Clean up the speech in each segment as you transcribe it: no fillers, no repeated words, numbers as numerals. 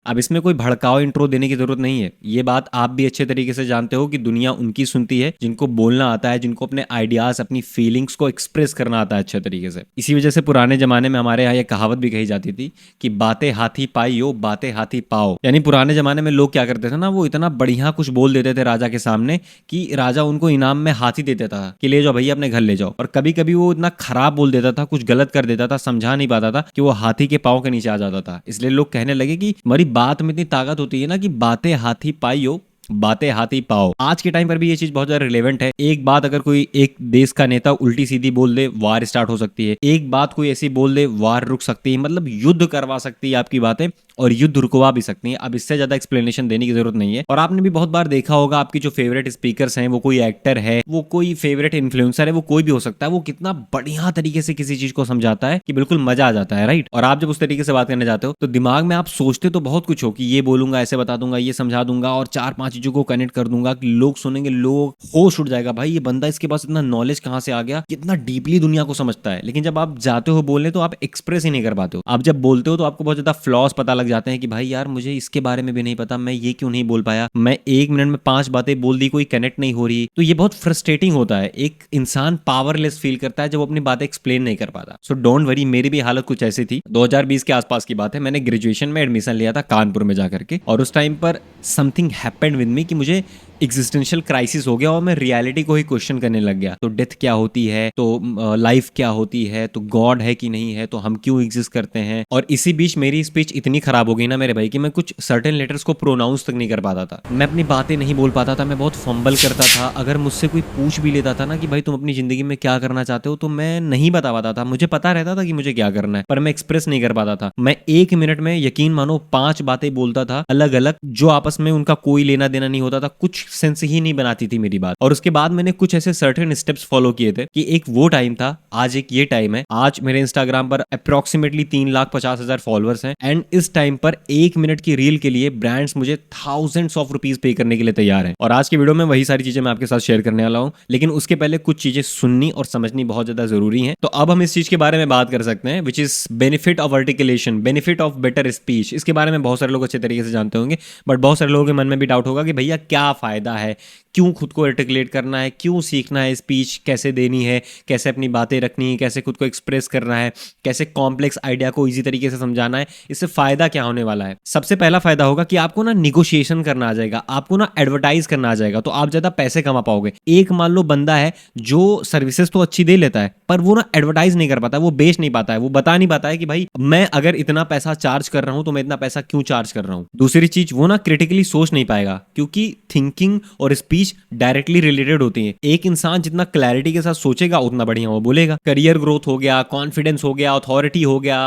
अब इसमें कोई भड़काऊ इंट्रो देने की जरूरत नहीं है। ये बात आप भी अच्छे तरीके से जानते हो कि दुनिया उनकी सुनती है जिनको बोलना आता है, जिनको अपने आइडियाज, अपनी फीलिंग्स को एक्सप्रेस करना आता है अच्छे तरीके से। इसी वजह से पुराने जमाने में हमारे यहाँ ये कहावत भी कही जाती थी कि बातें हाथी पाइयो बातें हाथी पाओ। यानी पुराने जमाने में लोग क्या करते थे ना, वो इतना बढ़िया कुछ बोल देते थे राजा के सामने कि राजा उनको इनाम में हाथी दे देता था कि ले जाओ भैया अपने घर ले जाओ। और कभी कभी वो इतना खराब बोल देता था, कुछ गलत कर देता था, समझा नहीं पाता था कि वो हाथी के पाँव के नीचे आ जाता था। इसलिए लोग कहने लगे कि हमारी बात में इतनी ताकत होती है ना कि बातें हाथी पाइयो बातें हाथी पाओ। आज के टाइम पर भी ये चीज बहुत ज्यादा रिलेवेंट है। एक बात अगर कोई एक देश का नेता उल्टी सीधी बोल दे, वार स्टार्ट हो सकती है। एक बात कोई ऐसी बोल दे, वार रुक सकती है, मतलब युद्ध करवा सकती है आपकी बातें, और युद्ध रुकवा भी सकती है। अब इससे ज्यादा एक्सप्लेनेशन देने की जरूरत नहीं है। और आपने भी बहुत बार देखा होगा, आपकी जो फेवरेट स्पीकर्स हैं, वो कोई एक्टर है, वो कोई फेवरेट इन्फ्लुएंसर है, वो कोई भी हो सकता है, वो कितना बढ़िया तरीके से किसी चीज को समझाता है कि बिल्कुल मजा आ जाता है, राइट। और आप जब उस तरीके से बात करने जाते हो तो दिमाग में आप सोचते तो बहुत कुछ हो कि ये बोलूंगा, ऐसे बता दूंगा, ये समझा दूंगा और 4-5 चीजों को कनेक्ट कर दूंगा कि लोग सुनेंगे, लोग होश उठ जाएगा, भाई ये बंदा, इसके पास इतना नॉलेज कहां से आ गया, कितना डीपली दुनिया को समझता है। लेकिन जब आप जाते हो बोलने तो आप एक्सप्रेस ही नहीं कर पाते हो। आप जब बोलते हो तो आपको बहुत ज्यादा फ्लॉस पता लग जाते हैं कि भाई यार मुझे इसके बारे में भी नहीं पता, मैं ये क्यों नहीं बोल पाया, मैं 1 मिनट में 5 बातें बोल दी, कोई कनेक्ट नहीं हो रही। तो ये बहुत फ्रस्ट्रेटिंग होता है। एक इंसान पावरलेस फील करता है जब वो अपनी बातें एक्सप्लेन नहीं कर पाता। सो डोंट वरी, मेरी भी हालत कुछ ऐसी थी। 2020 के आसपास की बात है, मैंने ग्रेजुएशन में एडमिशन लिया था कानपुर में जाकर के, और उस टाइम पर समथिंग हैपेंड विद मी कि मुझे एग्जिस्टेंशियल क्राइसिस हो गया और मैं रियलिटी को ही क्वेश्चन करने लग गया। तो डेथ क्या होती है, तो लाइफ क्या होती है, तो गॉड है कि नहीं है, तो हम क्यों एग्जिस्ट करते हैं। और इसी बीच मेरी स्पीच इतनी खराब हो गई ना मेरे भाई कि मैं कुछ सर्टेन लेटर्स को प्रोनाउंस तक नहीं कर पाता था। मैं अपनी बातें नहीं बोल पाता था, मैं बहुत फंबल करता था। अगर मुझसे कोई पूछ भी लेता था ना कि भाई तुम अपनी जिंदगी में क्या करना चाहते हो, तो मैं नहीं बता पाता था। मुझे पता रहता था कि मुझे क्या करना है, पर मैं एक्सप्रेस नहीं कर पाता था। मैं 1 मिनट में, यकीन मानो, 5 बातें बोलता था अलग अलग, जो आपस में उनका कोई लेना देना नहीं होता था, कुछ सेंस ही नहीं बनाती थी मेरी बात। और उसके बाद मैंने कुछ ऐसे सर्टेन स्टेप्स फॉलो किए थे कि एक वो टाइम था, आज एक ये टाइम है। आज मेरे इंस्टाग्राम पर अप्रोक्सीमेटली 3,50,000 फॉलोअर्स हैं, एंड इस टाइम पर 1 मिनट की रील के लिए ब्रांड्स मुझे थाउजेंड्स ऑफ रुपीज पे करने के लिए तैयार हैं। और आज की वीडियो में वही सारी चीजें मैं आपके साथ शेयर करने वाला हूं। लेकिन उसके पहले कुछ चीजें सुननी और समझनी बहुत ज्यादा जरूरी है। तो अब हम इस चीज के बारे में बात कर सकते हैं, which is benefit of articulation, benefit of better speech. इसके बारे में बहुत सारे लोग अच्छे तरीके से जानते होंगे, बट बहुत सारे लोगों के मन में भी डाउट होगा कि भैया क्या फायदा है, क्यों खुद को आर्टिकुलेट करना है, क्यों सीखना है, स्पीच कैसे देनी है, कैसे अपनी बातें रखनी है, कैसे खुद को एक्सप्रेस करना है, कैसे कॉम्प्लेक्स आइडिया को इजी तरीके से समझाना है, इससे फायदा क्या होने वाला है। सबसे पहला फायदा होगा कि आपको ना निगोशिएशन करना आ जाएगा, आपको ना एडवर्टाइज करना आ जाएगा, तो आप ज्यादा पैसे कमा पाओगे। एक मान लो बंदा है जो सर्विसेज तो अच्छी दे लेता है, पर वो ना एडवर्टाइज नहीं कर पाता, वो बेच नहीं पाता है, वो बता नहीं पाता है कि भाई मैं अगर इतना पैसा चार्ज कर रहा हूं तो मैं इतना पैसा क्यों चार्ज कर रहा हूं। दूसरी चीज, वो ना क्रिटिकली सोच नहीं पाएगा, क्योंकि थिंकिंग और स्पीच डायरेक्टली रिलेटेड होती है। एक इंसान जितना क्लैरिटी के साथ सोचेगा उतना बढ़िया वो बोलेगा। करियर ग्रोथ हो गया, कॉन्फिडेंस हो गया, अथॉरिटी हो गया,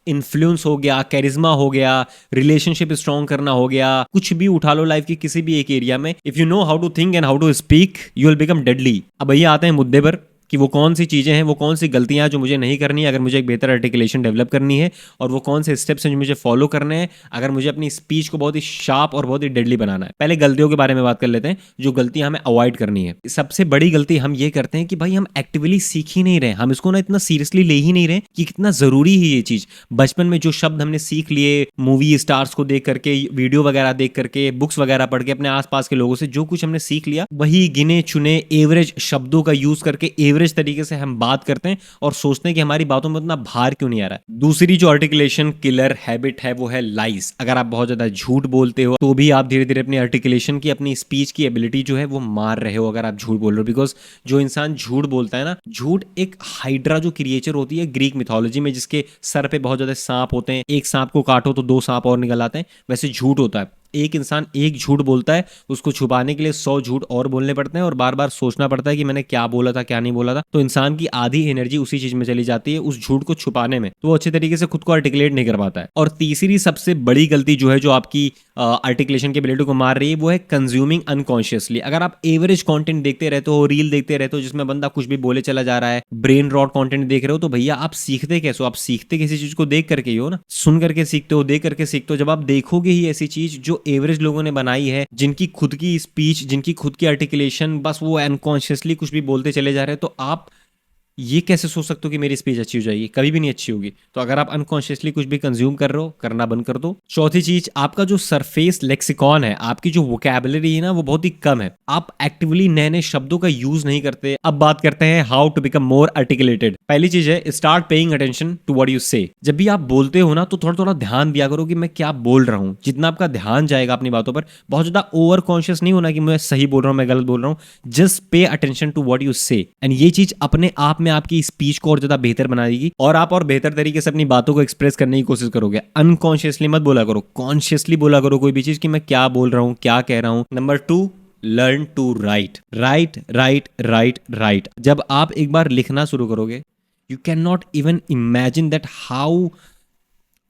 इन्फ्लुएंस हो गया, कैरिज्मा हो गया, रिलेशनशिप स्ट्रॉन्ग करना हो गया, कुछ भी उठा लो लाइफ की किसी भी एक एरिया में। If you know how to think and how to speak, you will become deadly. अब भैया आते हैं मुद्दे पर कि वो कौन सी चीज़ें हैं, वो कौन सी गलतियां जो मुझे नहीं करनी है अगर मुझे एक बेहतर आर्टिकुलेशन डेवलप करनी है, और वो कौन से स्टेप्स हैं जो मुझे फॉलो करने हैं अगर मुझे अपनी स्पीच को बहुत ही शार्प और बहुत ही डेडली बनाना है। पहले गलतियों के बारे में बात कर लेते हैं, जो गलतियां हमें अवॉइड करनी है। सबसे बड़ी गलती हम ये करते हैं कि भाई हम एक्टिवली सीख ही नहीं रहे, हम इसको ना इतना सीरियसली ले ही नहीं रहे कि कितना जरूरी है ये चीज। बचपन में जो शब्द हमने सीख लिए, मूवी स्टार्स को देख करके, वीडियो वगैरह देख करके, बुक्स वगैरह पढ़ के, अपने आसपास के लोगों से जो कुछ हमने सीख लिया, वही गिने चुने एवरेज शब्दों का यूज करके एवरेज तरीके से हम बात करते हैं और सोचते हैं कि हमारी बातों में उतना भार क्यों नहीं आ रहा है। दूसरी जो आर्टिकुलेशन किलर हैबिट है वो है लाइज। अगर आप बहुत ज्यादा झूठ बोलते हो तो भी आप धीरे धीरे अपनी आर्टिकुलेशन की, अपनी स्पीच की एबिलिटी जो है वो मार रहे हो अगर आप झूठ बोल रहे हो। बिकॉज जो इंसान झूठ बोलता है ना, झूठ एक हाइड्रा जो क्रिएचर होती है ग्रीक मिथोलॉजी में, जिसके सर पे बहुत ज्यादा सांप होते हैं, एक सांप को काटो तो 2 सांप और निकल आते हैं, वैसे झूठ होता है। एक इंसान एक झूठ बोलता है, उसको छुपाने के लिए 100 झूठ और बोलने पड़ते हैं और बार बार सोचना पड़ता है कि मैंने क्या बोला था क्या नहीं बोला था। तो इंसान की आधी एनर्जी उसी चीज में चली जाती है, उस झूठ को छुपाने में, तो वो अच्छे तरीके से खुद को आर्टिकुलेट नहीं कर पाता है। और तीसरी सबसे बड़ी गलती जो है, जो आपकी आर्टिकुलेशन के एबिलिटी को मार रही है, वो है कंज्यूमिंग अनकॉन्शियसली। अगर आप एवरेज कंटेंट देखते रहते हो, रील देखते रहते हो जिसमें बंदा कुछ भी बोले चला जा रहा है, ब्रेन रॉट कंटेंट देख रहे हो, तो भैया आप सीखते कैसे हो? आप सीखते किसी चीज को देख करके ही हो ना, सुन करके सीखते हो, देख करके सीखते हो। जब आप देखोगे ही ऐसी चीज जो एवरेज लोगों ने बनाई है, जिनकी खुद की स्पीच, जिनकी खुद की आर्टिकुलेशन, बस वो अनकॉन्शियसली कुछ भी बोलते चले जा रहे हैं, तो आप ये कैसे सोच सकते हो कि मेरी स्पीच अच्छी हो जाएगी? कभी भी नहीं अच्छी होगी। तो अगर आप अनकॉन्शियसली कुछ भी कंज्यूम कर रहे हो, करना बंद कर दो। चौथी चीज, आपका जो सरफेस लेक्सिकॉन है, आपकी जो वोकैबुलरी है ना, वो बहुत ही कम है। आप एक्टिवली नए नए शब्दों का यूज नहीं करते। अब बात करते हैं how to become more articulated. पहली चीज है, start paying attention to what you say. जब भी आप बोलते हो ना, तो थोड़ा थोड़ा ध्यान दिया करो कि मैं क्या बोल रहा हूँ। जितना आपका ध्यान जाएगा अपनी बातों पर, बहुत ज्यादा ओवर कॉन्शियस नहीं होना कि मैं सही बोल रहा हूँ, मैं गलत बोल रहा हूँ। Just pay attention to what you say, and ये चीज अपने आप में आपकी स्पीच को और ज्यादा बेहतर बना देगी, और आप और बेहतर तरीके से अपनी बातों को एक्सप्रेस करने की कोशिश करोगे। अनकॉन्शियसली मत बोला करो, कॉन्शियसली बोला करो कोई भी चीज कि मैं क्या बोल रहा हूँ, क्या कह रहा हूँ। Number 2, learn to write. Write write write write. जब आप एक बार लिखना शुरू करोगे, you can not even imagine that how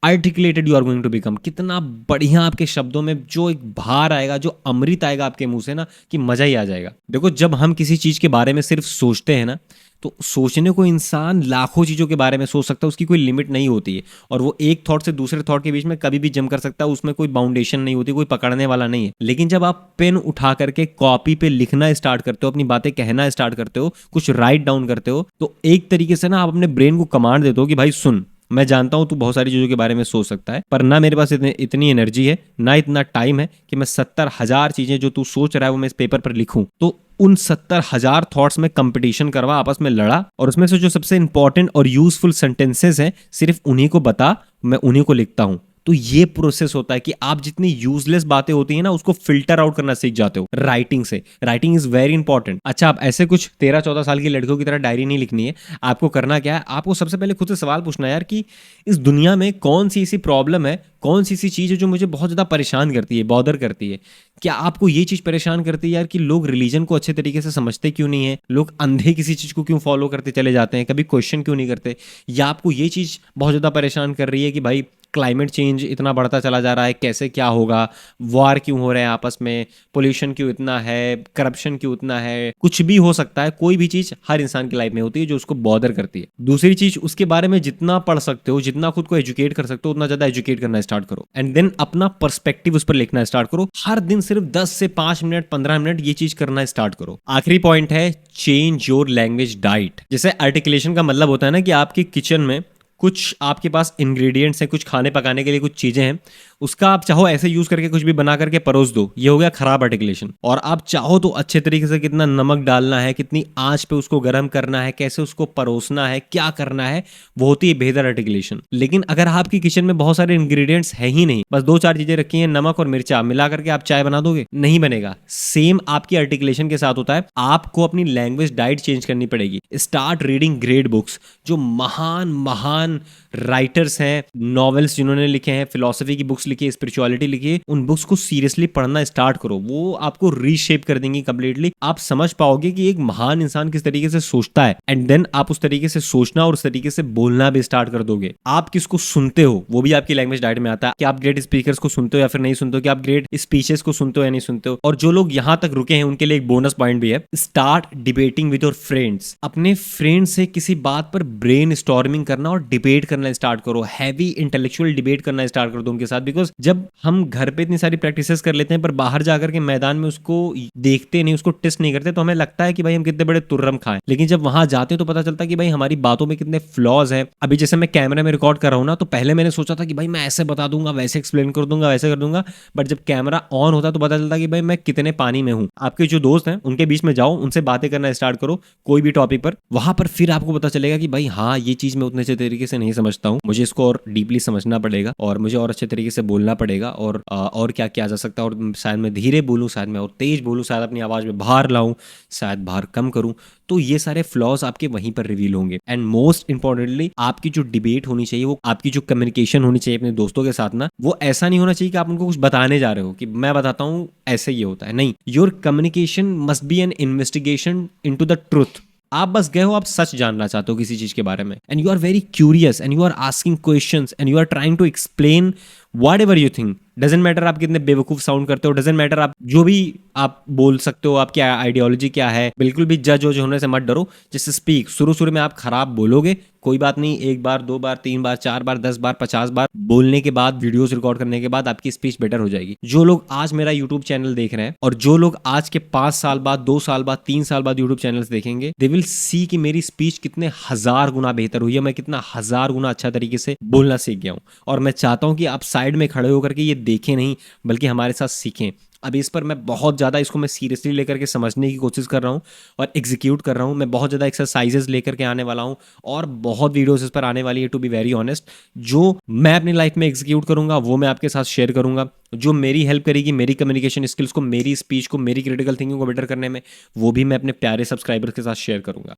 articulated you are going to become. कितना बढ़िया आपके शब्दों में जो एक भार आएगा, जो अमृत आएगा आपके मुंह से ना, कि मजा ही आ जाएगा। देखो, जब हम किसी चीज के बारे में सिर्फ सोचते हैं ना, तो सोचने को इंसान लाखों चीज़ों के बारे में सोच सकता है, उसकी कोई लिमिट नहीं होती है। और वो एक थॉट से दूसरे थॉट के बीच में कभी भी जम कर सकता है, उसमें कोई बाउंडेशन नहीं होती, कोई पकड़ने वाला नहीं है। लेकिन जब आप पेन उठा करके कॉपी पे लिखना स्टार्ट करते हो, अपनी बातें कहना स्टार्ट करते हो, कुछ राइट डाउन करते हो, तो एक तरीके से ना आप अपने ब्रेन को कमांड देते हो कि भाई सुन, मैं जानता हूं तू बहुत सारी चीज़ों के बारे में सोच सकता है, पर ना मेरे पास इतनी एनर्जी है, ना इतना टाइम है कि मैं 70,000 चीज़ें जो तू सोच रहा है वो मैं इस पेपर पर लिखूं। तो उन 70,000 थॉट्स में कंपटीशन करवा, आपस में लड़ा, और उसमें से जो सबसे इंपॉर्टेंट और यूजफुल सेंटेंसेस हैं, सिर्फ उन्हीं को बता, मैं उन्हीं को लिखता हूं। तो ये प्रोसेस होता है कि आप जितनी यूजलेस बातें होती हैं ना, उसको फिल्टर आउट करना सीख जाते हो राइटिंग से। Writing is very important. अच्छा, आप ऐसे कुछ 13-14 साल की लड़कियों की तरह डायरी नहीं लिखनी है। आपको करना क्या है, आपको सबसे पहले खुद से सवाल पूछना है यार कि इस दुनिया में कौन सी ऐसी प्रॉब्लम है, कौन सी ऐसी चीज़ है जो मुझे बहुत ज़्यादा परेशान करती है, बॉदर करती है। क्या आपको ये चीज़ परेशान करती है यार कि लोग रिलीजन को अच्छे तरीके से समझते क्यों नहीं है, लोग अंधे किसी चीज़ को क्यों फॉलो करते चले जाते हैं, कभी क्वेश्चन क्यों नहीं करते। या आपको ये चीज़ बहुत ज़्यादा परेशान कर रही है कि भाई क्लाइमेट चेंज इतना बढ़ता चला जा रहा है, कैसे क्या होगा, वॉर क्यों हो रहे हैं आपस में, पोल्यूशन क्यों इतना है, करप्शन क्यों इतना है। कुछ भी हो सकता है, कोई भी चीज़ हर इंसान की लाइफ में होती है जो उसको बॉदर करती है। दूसरी चीज़, उसके बारे में जितना पढ़ सकते हो, जितना खुद को एजुकेट कर सकते हो, उतना ज़्यादा एजुकेट करना स्टार्ट करो, एंड देन अपना पर्सपेक्टिव उस पर लिखना स्टार्ट करो। हर दिन सिर्फ 10 से 5 मिनट, 15 मिनट ये चीज़ करना स्टार्ट करो। आखिरी पॉइंट है, चेंज योर लैंग्वेज डाइट। जैसे आर्टिकुलेशन का मतलब होता है ना कि आपकी किचन में कुछ आपके पास इंग्रेडिएंट्स हैं, कुछ खाने पकाने के लिए कुछ चीज़ें हैं, उसका आप चाहो ऐसे यूज़ करके कुछ भी बना करके परोस दो, ये हो गया खराब आर्टिकुलेशन। और आप चाहो तो अच्छे तरीके से कितना नमक डालना है, कितनी आंच पे उसको गर्म करना है, कैसे उसको परोसना है, क्या करना है, वो होती है बेहतर आर्टिकुलेशन। लेकिन अगर आपकी किचन में बहुत सारे इंग्रेडिएंट्स है ही नहीं, बस 2-4 चीज़ें रखी हैं, नमक और मिर्चा, मिला करके आप चाय बना दोगे, नहीं बनेगा। सेम आपकी आर्टिकुलेशन के साथ होता है, आपको अपनी लैंग्वेज डाइट चेंज करनी पड़ेगी। Start reading great books. जो महान महान राइटर्स हैं, नॉवेल्स जिन्होंने लिखे हैं, फिलोसफी की बुक्स लिखी है, स्पिरिचुअलिटी लिखी है, उन बुक्स को सीरियसली पढ़ना स्टार्ट करो। वो आपको रीशेप कर देंगी कंप्लीटली। आप समझ पाओगे कि एक महान इंसान किस तरीके से सोचता है, एंड देन आप उस तरीके से सोचना और उस तरीके से बोलना भी स्टार्ट कर दोगे। आप किसको सुनते हो वो भी आपकी लैंग्वेज डाइट में आता है, कि आप ग्रेट स्पीकर्स को सुनते हो या फिर नहीं सुनते हो, कि आप ग्रेट स्पीचेस को सुनते हो या नहीं सुनते हो। और जो लोग यहां तक रुके हैं उनके लिए एक बोनस पॉइंट भी है, start debating with your friends. अपने फ्रेंड से किसी बात पर ब्रेन स्टॉर्मिंग करना और डिबेट करना स्टार्ट करो, हैवी इंटेलेक्चुअल डिबेट करना स्टार्ट कर दो उनके साथ। बिकॉज जब हम घर पे इतनी सारी प्रैक्टिसेस कर लेते हैं पर बाहर जाकर के मैदान में उसको देखते नहीं, उसको टेस्ट नहीं करते, तो हमें लगता है कि भाई हम कितने बड़े तुर्रम खाएं। लेकिन जब वहां जाते हैं तो पता चलता है कि भाई हमारी बातों में कितने फ्लॉज हैं। अभी जैसे मैं कैमरे में रिकॉर्ड कर रहा हूं ना, तो पहले मैंने सोचा था कि भाई मैं ऐसे बता दूंगा, वैसे एक्सप्लेन कर दूंगा, वैसे कर दूंगा, बट जब कैमरा ऑन होता तो पता चलता कि भाई मैं कितने पानी में हूं। आपके जो दोस्त हैं उनके बीच में जाओ, उनसे बातें करना स्टार्ट करो कोई भी टॉपिक पर, वहां पर फिर आपको पता चलेगा कि भाई हाँ, ये चीज मैं उतने अच्छे तरीके से नहीं समझता हूँ, मुझे इसको और डीपली समझना पड़ेगा और मुझे और अच्छे तरीके से बोलना पड़ेगा, और क्या किया जा सकता है, और शायद मैं धीरे बोलूँ, शायद मैं और तेज बोलूँ, शायद अपनी आवाज़ में भार लाऊं, शायद भार कम करूँ। तो ये सारे फ्लॉज आपके वहीं पर रिवील होंगे। एंड मोस्ट इंपॉर्टेंटली, आपकी जो डिबेट होनी चाहिए, वो आपकी जो कम्युनिकेशन होनी चाहिए अपने दोस्तों के साथ ना, वो ऐसा नहीं होना चाहिए कि आप उनको कुछ बताने जा रहे हो कि मैं बताता हूँ ऐसे ये होता है। नहीं, your communication must be N investigation into the truth. आप बस गए हो, आप सच जानना चाहते हो किसी चीज के बारे में, and you are very curious, and you are asking questions, and you are trying to explain whatever you think doesn't matter आप कितने बेवकूफ साउंड करते हो, डजेंट मैटर आप जो भी आप बोल सकते हो, आपकी आइडियोलॉजी क्या है, बिल्कुल भी जज होने से मत डरो। जैसे स्पीक, शुरू में आप खराब बोलोगे, कोई बात नहीं, 1 बार 2 बार 3 बार 4 बार 10 बार 50 बार बोलने के बाद, वीडियोस रिकॉर्ड करने के बाद आपकी स्पीच बेटर हो जाएगी। जो लोग आज मेरा यूट्यूब चैनल देख रहे हैं और जो लोग आज के 5 साल बाद, 2 साल बाद, 3 साल बाद यूट्यूब चैनल्स देखेंगे, दे विल सी कि मेरी स्पीच कितने 1000 गुना बेहतर हुई है, मैं कितना 1000 गुना अच्छा तरीके से बोलना सीख गया हूं। और मैं चाहता हूं कि आप साइड में खड़े होकर के ये देखें नहीं, बल्कि हमारे साथ सीखें। अब इस पर मैं बहुत ज़्यादा इसको मैं सीरियसली लेकर के समझने की कोशिश कर रहा हूँ और एग्जीक्यूट कर रहा हूँ। मैं बहुत ज़्यादा एक्सरसाइजेस लेकर के आने वाला हूँ और बहुत वीडियोस इस पर आने वाली है, टू बी वेरी ऑनेस्ट। जो मैं अपनी लाइफ में एग्जीक्यूट करूँगा वो मैं आपके साथ शेयर करूँगा। जो मेरी हेल्प करेगी मेरी कम्युनिकेशन स्किल्स को, मेरी स्पीच को, मेरी क्रिटिकल थिंकिंग को बेटर करने में, वो भी मैं अपने प्यारे सब्सक्राइबर्स के साथ शेयर करूँगा।